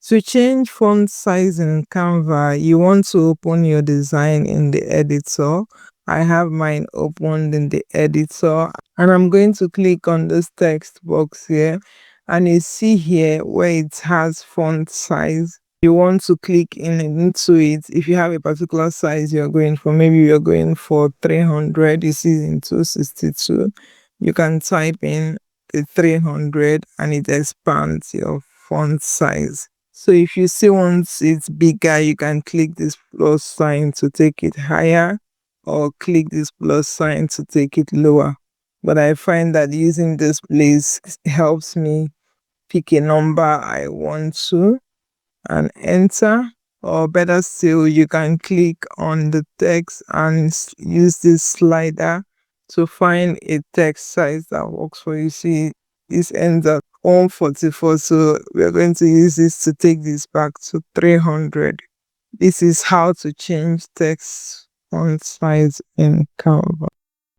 To change font size in Canva, you want to open your design in the editor. I have mine opened in the editor, and I'm going to click on this text box here, and you see here where it has font size. You want to click into it. If you have a particular size you're going for, maybe you're going for 300, you see in 262, you can type in the 300 and it expands your font size. So if you see once it's bigger, you can click this plus sign to take it higher, or click this plus sign to take it lower. But I find that using this place helps me pick a number I want to and enter. Or better still, you can click on the text and use this slider to find a text size that works for you. See, this ends at 144, so we're going to use this to take this back to 300. This is how to change text font size in Canva.